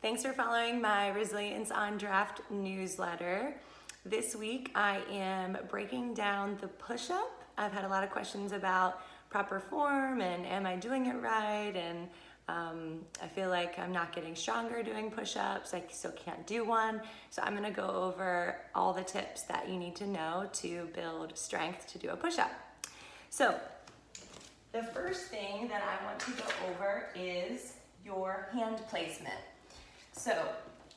Thanks for following my Resilience on Draft newsletter. This week I am breaking down the push-up. I've had a lot of questions about proper form and am I doing it right, and I feel like I'm not getting stronger doing push-ups. I still can't do one. So I'm gonna go over all the tips that you need to know to build strength to do a push-up. So the first thing that I want to go over is your hand placement. So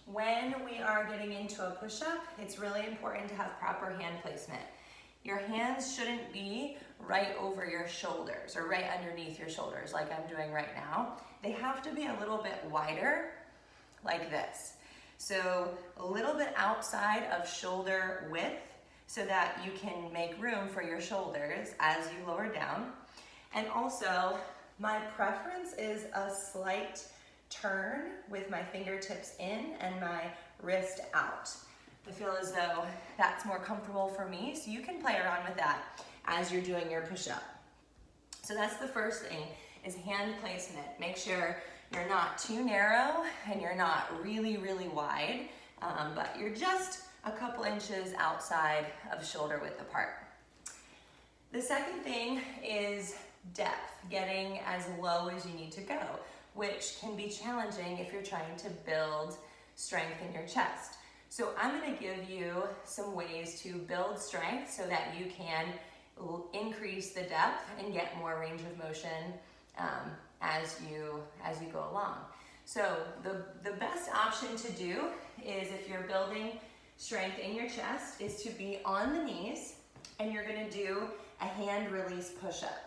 when we are getting into a push-up, it's really important to have proper hand placement. Your hands shouldn't be right over your shoulders or right underneath your shoulders like I'm doing right now. They have to be a little bit wider, like this. So a little bit outside of shoulder width so that you can make room for your shoulders as you lower down. And also, my preference is a slight turn with my fingertips in and my wrist out. I feel as though that's more comfortable for me, so you can play around with that as you're doing your push-up. So that's the first thing, is hand placement. Make sure you're not too narrow and you're not really, really wide, but you're just a couple inches outside of shoulder width apart. The second thing is depth, getting as low as you need to go, which can be challenging if you're trying to build strength in your chest. So I'm going to give you some ways to build strength so that you can increase the depth and get more range of motion as you go along. So the best option to do is, if you're building strength in your chest, is to be on the knees, and you're going to do a hand release push-up.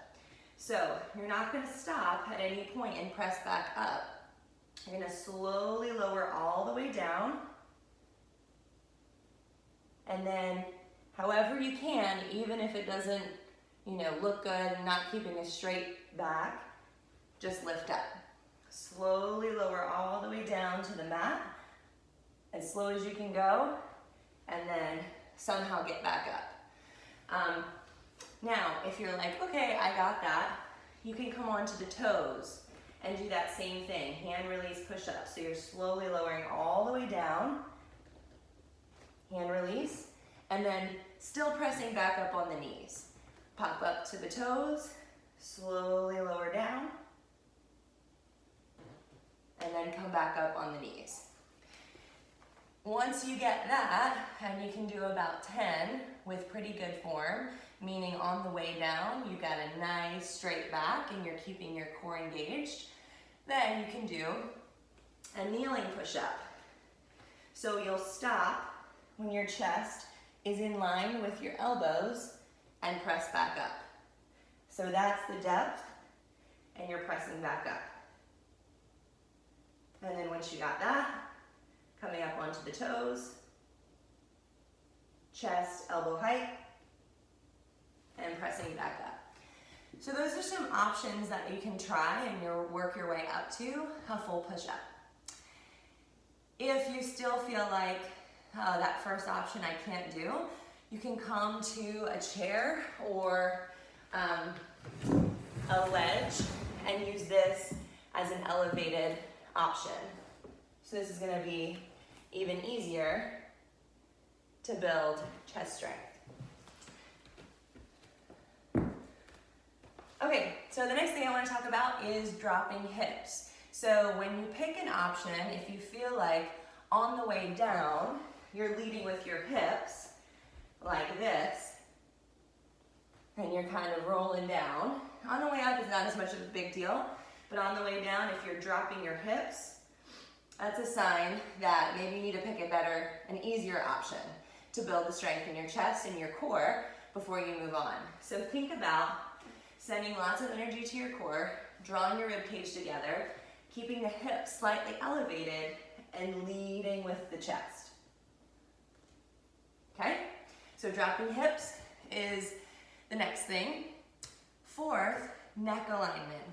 So you're not going to stop at any point and press back up. You're going to slowly lower all the way down. And then however you can, even if it doesn't, look good and not keeping a straight back, just lift up. Slowly lower all the way down to the mat, as slow as you can go, and then somehow get back up. Now, if you're like, okay, I got that, you can come onto the toes and do that same thing, hand release push-up. So you're slowly lowering all the way down, hand release, and then still pressing back up on the knees. Pop up to the toes, slowly lower down, and then come back up on the knees. Once you get that, and you can do about 10 with pretty good form, meaning on the way down, you got a nice straight back and you're keeping your core engaged, then you can do a kneeling push-up. So you'll stop when your chest is in line with your elbows and press back up. So that's the depth, and you're pressing back up. And then once you got that, coming up onto the toes, chest, elbow height, and pressing back up. So those are some options that you can try and work your way up to a full push-up. If you still feel like that first option I can't do, you can come to a chair or a ledge and use this as an elevated option. So this is going to be even easier to build chest strength. Okay, so the next thing I want to talk about is dropping hips. So when you pick an option, if you feel like on the way down, you're leading with your hips like this, and you're kind of rolling down. On the way up, it's not as much of a big deal, but on the way down, if you're dropping your hips, that's a sign that maybe you need to pick a better and easier option to build the strength in your chest and your core before you move on. So think about sending lots of energy to your core, drawing your rib cage together, keeping the hips slightly elevated, and leading with the chest. Okay? So dropping hips is the next thing. Fourth, neck alignment.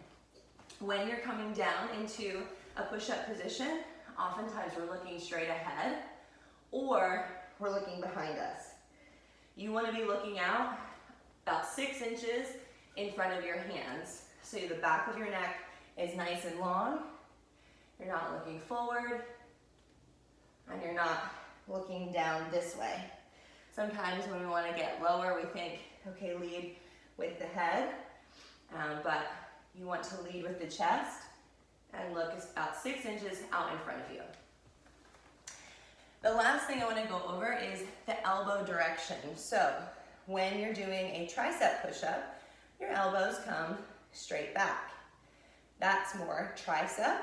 When you're coming down into a push-up position, oftentimes we're looking straight ahead or we're looking behind us. You want to be looking out about 6 inches in front of your hands. So the back of your neck is nice and long. You're not looking forward. and you're not looking down this way. Sometimes when we want to get lower, we think, okay, lead with the head, but you want to lead with the chest and look about 6 inches out in front of you. The last thing I want to go over is the elbow direction. So when you're doing a tricep push-up, your elbows come straight back. That's more tricep,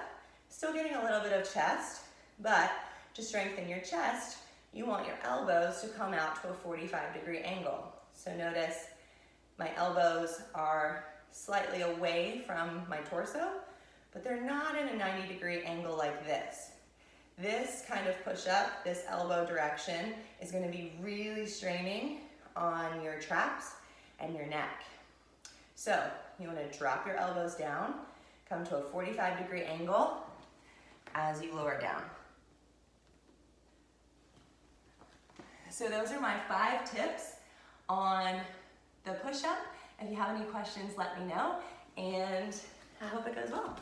still getting a little bit of chest, but to strengthen your chest, you want your elbows to come out to a 45-degree angle. So notice my elbows are slightly away from my torso, but they're not in a 90-degree angle like this. This kind of push-up, this elbow direction, is going to be really straining on your traps and your neck. So you want to drop your elbows down, come to a 45-degree angle as you lower down. So those are my 5 tips on the push-up. If you have any questions, let me know, and I hope it goes well.